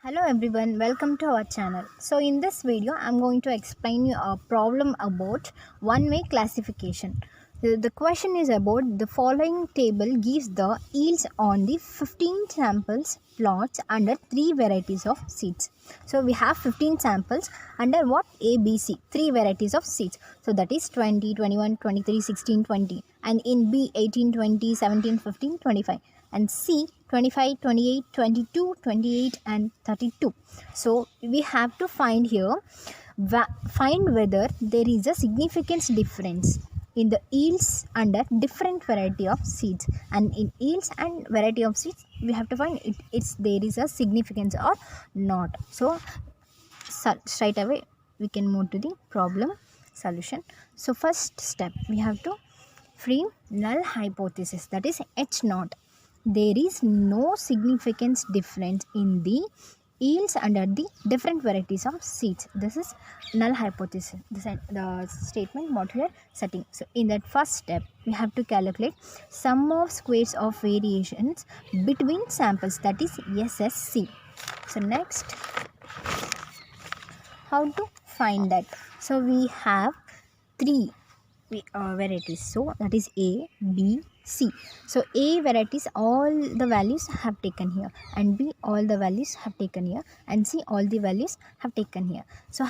Hello everyone, welcome to our channel. So in this video I'm going to explain you a problem about one-way classification. The question is about the following table gives the yields on the 15 samples plots under 3 varieties of seeds. So we have 15 samples under what? A, B, C, 3 varieties of seeds. So that is 20, 21, 23, 16, 20, and in B 18, 20, 17, 15, 25, and C 25, 28, 22, 28 and 32. So we have to find here, find whether there is a significance difference in the yields under different variety of seeds, and in yields and variety of seeds we have to find it's there is a significance or not. So straight away we can move to the problem solution. So first step, we have to frame null hypothesis, that is H naught. There is no significance difference in the yields under the different varieties of seeds. This is null hypothesis, the statement what we are setting. So in that first step we have to calculate sum of squares of variations between samples, that is SSC. So next, how to find that? So we have three varieties, so that is A, B, C. So A varieties all the values have taken here, and B all the values have taken here, and C all the values have taken here. So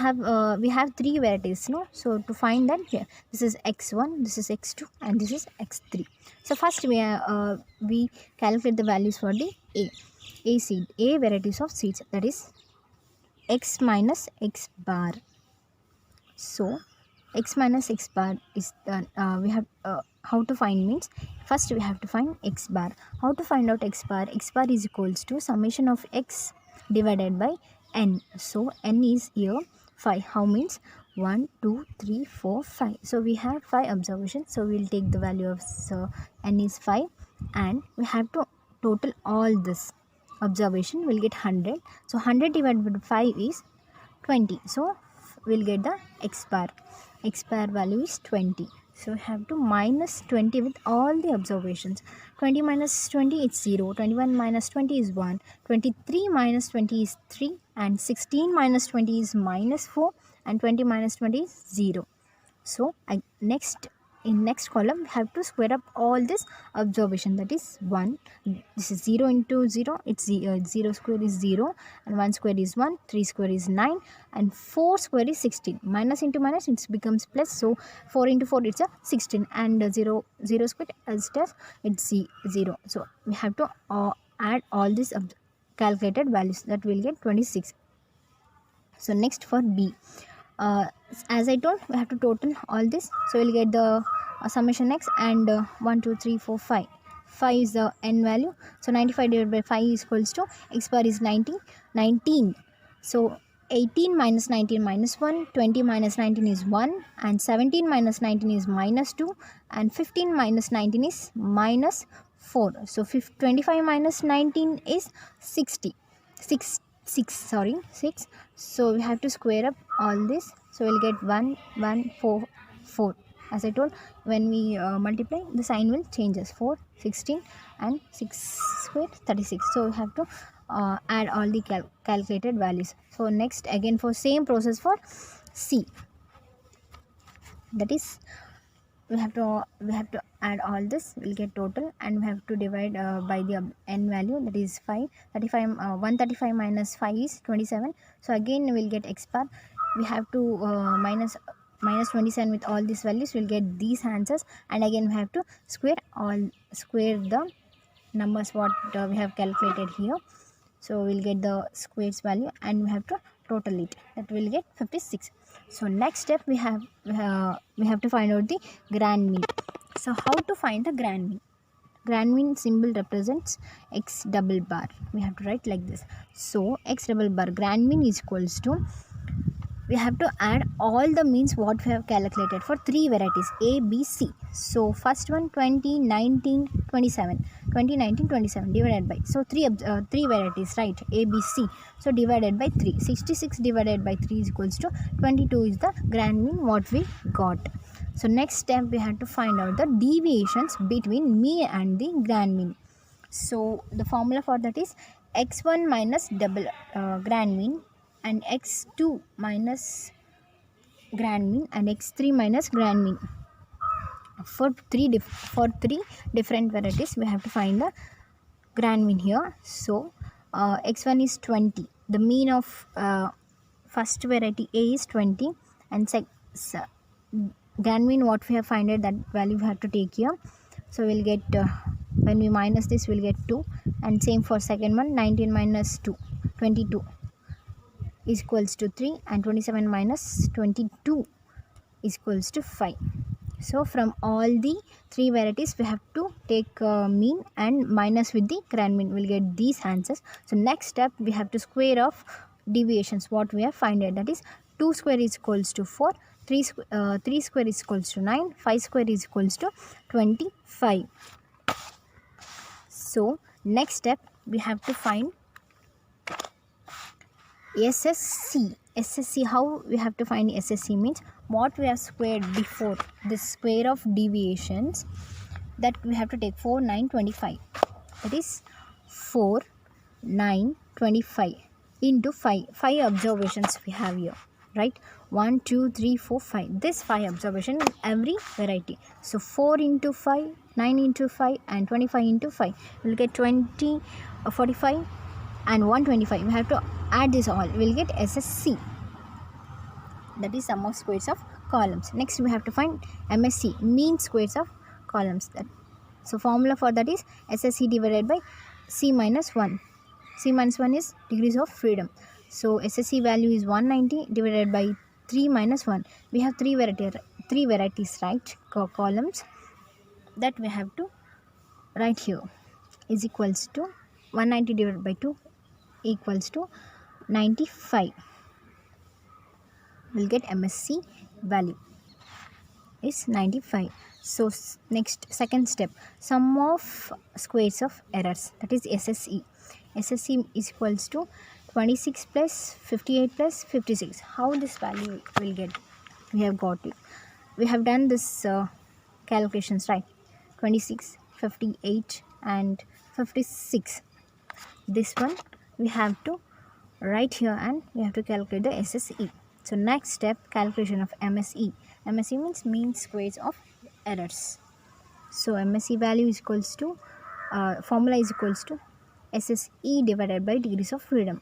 we have three varieties, no? So to find that, here this is x1, this is x2, and this is x3. So first we calculate the values for the A seed, A varieties of seeds, that is x minus x bar. So x minus x bar is we have how to find means, first we have to find x bar. How to find out x bar? X bar is equals to summation of x divided by n. So n is here 5. How means 1 2 3 4 5. So we have 5 observations, so we'll take the value of n is 5, and we have to total all this observation, will get 100. So 100 divided by 5 is 20. So we'll get the x bar. X bar value is 20. So we have to minus 20 with all the observations. 20 minus 20 is 0. 21 minus 20 is 1. 23 minus 20 is 3. And 16 minus 20 is minus 4. And 20 minus 20 is 0. So in next column we have to square up all this observation, that is 1. This is 0 into 0, it's 0 square is 0, and 1 square is 1, 3 square is 9, and 4 square is 16. Minus into minus it becomes plus, so 4 into 4 it's a 16, and 0 square as it is, it's 0. So we have to add all these calculated values, that will get 26. So next for B, as I told, we have to total all this, so we'll get the summation x, and 1 2 3 4 5. 5 is the n value, so 95 divided by 5 is equals to x bar is 19. So 18 minus 19 minus 1, 20 minus 19 is 1, and 17 minus 19 is minus 2, and 15 minus 19 is minus 4. So 25 minus 19 is 60. 6. So we have to square up all this, so we'll get 1 1 4 4. As I told, when we multiply, the sign will changes. 4 16 and 6 square 36. So we have to add all the calculated values. So next, again for same process for C, that is we have to add all this, we'll get total, and we have to divide by the n value, that is 5. 135 minus 5 is 27. So again we'll get x bar. We have to minus 27 with all these values, we'll get these answers, and again we have to square the numbers what we have calculated here. So we'll get the squares value, and we have to total it, that will get 56. So next step, we have to find out the grand mean. So how to find the grand mean? Grand mean symbol represents x double bar. We have to write like this. So x double bar grand mean is equals to, we have to add all the means what we have calculated for 3 varieties A, B, C. So first one 20, 19, 27. 20, 19, 27 divided by, so 3 varieties, right? A, B, C. So divided by 3. 66 divided by 3 is equals to 22 is the grand mean what we got. So next step, we have to find out the deviations between mean and the grand mean. So the formula for that is x1 minus double grand mean, and x2 minus grand mean, and x3 minus grand mean. For three different varieties, we have to find the grand mean here. So x1 is 20. The mean of first variety A is 20, and grand mean what we have find it, that value we have to take here. So we'll get when we minus this, we'll get 2, and same for second one. 19 minus 2, 22 is equals to 3, and 27 minus 22 is equals to 5. So from all the three varieties, we have to take mean and minus with the grand mean. We'll get these answers. So next step, we have to square of deviations what we have find it, that is 2 square is equals to 4, 3 square is equals to 9, 5 square is equals to 25. So next step, we have to find SSE. SSE, how we have to find SSE means what we have squared before, the square of deviations, that we have to take 4, 9, 25. That is 4, 9, 25 into 5. 5 observations we have here, right? 1, 2, 3, 4, 5. This 5 observation in every variety. So 4 into 5, 9 into 5, and 25 into 5. We'll get 20, 45 and 125. We have to add this all. We'll get SSC. That is sum of squares of columns. Next, we have to find MSC, mean squares of columns. So formula for that is SSC divided by C minus 1. C minus 1 is degrees of freedom. So SSC value is 190 divided by 3 minus 1. We have three varieties, right? Columns that we have to write here is equals to 190 divided by 2 equals to 95. We'll get MSC value is 95. So next, second step, sum of squares of errors, that is SSE. SSE is equals to 26 plus 58 plus 56. How this value will get? We have got it. We have done this calculations, right? 26, 58 and 56. This one we have to write here, and we have to calculate the SSE. So next step, calculation of MSE. MSE means mean squares of errors. So MSE value is equals to formula is equals to SSE divided by degrees of freedom.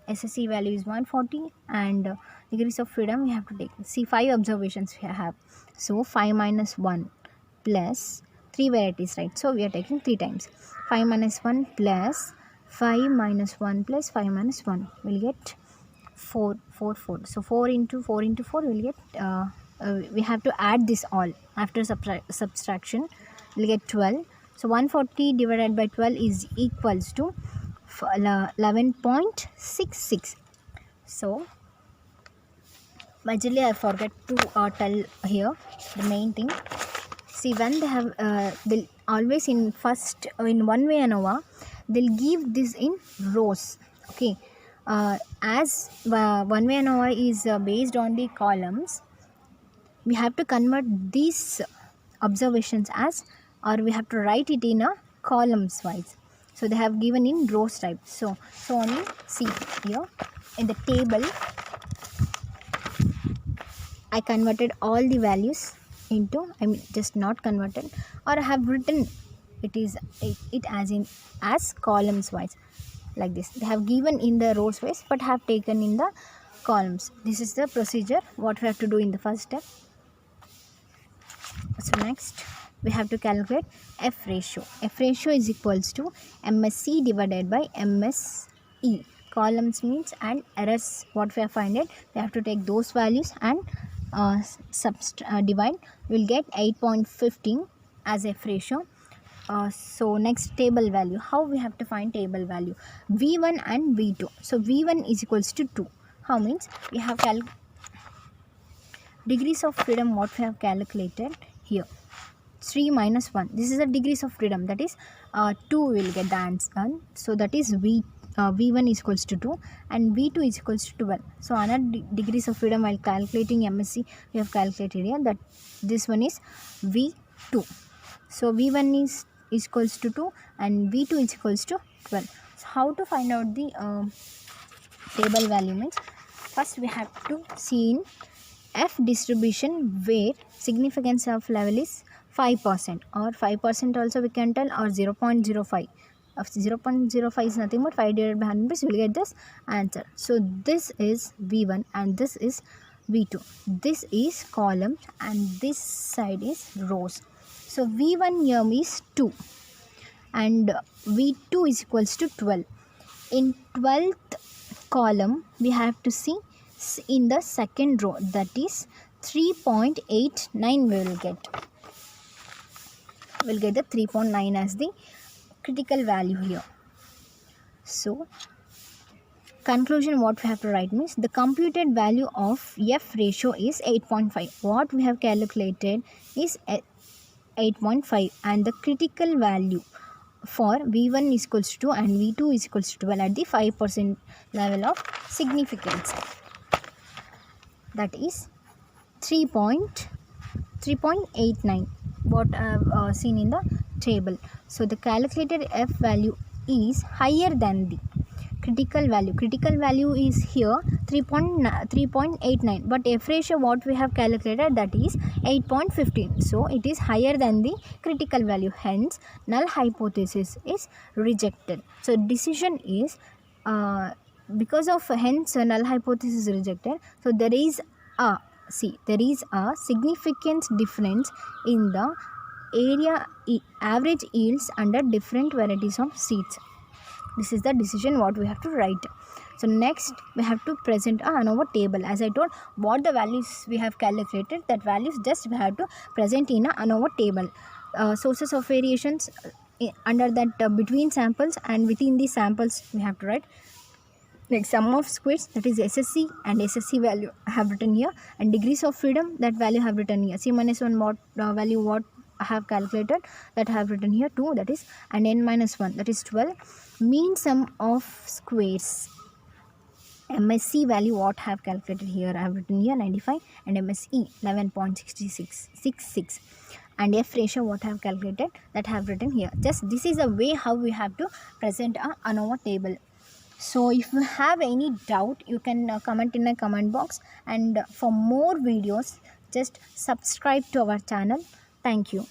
SSE value is 140, and degrees of freedom we have to take. See, 5 observations we have. So 5 minus 1 plus 3 varieties, right? So we are taking 3 times. 5 minus 1 plus 5 minus 1 plus 5 minus 1 will get 4. So 4 into 4 into 4 will get we have to add this all after subtraction. We'll get 12. So 140 divided by 12 is equals to 11.66. So majorly I forget to tell here the main thing. See, when they have they'll always in one way ANOVA, they'll give this in rows. Okay, as one way ANOVA is based on the columns, we have to convert these observations as, or we have to write it in a columns wise. So they have given in rows type. So only see here in the table, I converted all the values into, just not converted, or I have written it as columns wise, like this. They have given in the rows wise, but have taken in the columns. This is the procedure what we have to do in the first step. So next, we have to calculate F ratio. F ratio is equals to MSC divided by MSE. Columns means and errors what we have find it, we have to take those values and divide. We'll get 8.15 as F ratio. So next, table value. How we have to find table value? V1 and V2. So V1 is equals to 2. How means we have degrees of freedom what we have calculated here. 3 minus 1. This is the degrees of freedom, that is 2 will get the answer. So that is V1 is equals to 2 and V2 is equals to 12. So another degrees of freedom while calculating MSC we have calculated here, that this one is V2. So V1 is equals to 2 and V2 is equals to 12. So how to find out the table value means, first we have to see in F distribution where significance of level is 5% or 5% also we can tell, or 0.05. Of 0.05 is nothing but 5 divided by 100 means we will get this answer. So this is V1 and this is V2. This is column and this side is rows. So V1 here is 2 and V2 is equals to 12. In 12th column we have to see in the second row, that is 3.89 we will get. We'll get the 3.9 as the critical value here. So conclusion, what we have to write means the computed value of F ratio is 8.5. What we have calculated is 8.5 and the critical value for V1 is equals to 2 and V2 is equals to 12 at the 5% level of significance. That is 3.89 what I have seen in the table. So the calculated F value is higher than the critical value. Critical value is here 3.89, but F ratio what we have calculated, that is 8.15. So it is higher than the critical value, hence null hypothesis is rejected. So decision is because of hence null hypothesis is rejected. So there is a significant difference in the area average yields under different varieties of seeds. This is the decision what we have to write. So next we have to present a ANOVA table. As I told, what the values we have calculated, that values just we have to present in a ANOVA table. Sources of variations under that between samples and within the samples we have to write. Like sum of squares, that is SSE and SSE value I have written here, and degrees of freedom, that value I have written here. C minus 1 what value what I have calculated, that I have written here 2, that is, and n minus 1, that is 12. Mean sum of squares, MSC value what I have calculated here, I have written here 95, and MSE 11.66, and F ratio what I have calculated, that I have written here. Just this is a way how we have to present a ANOVA table. So if you have any doubt, you can comment in the comment box, and for more videos just subscribe to our channel. Thank you.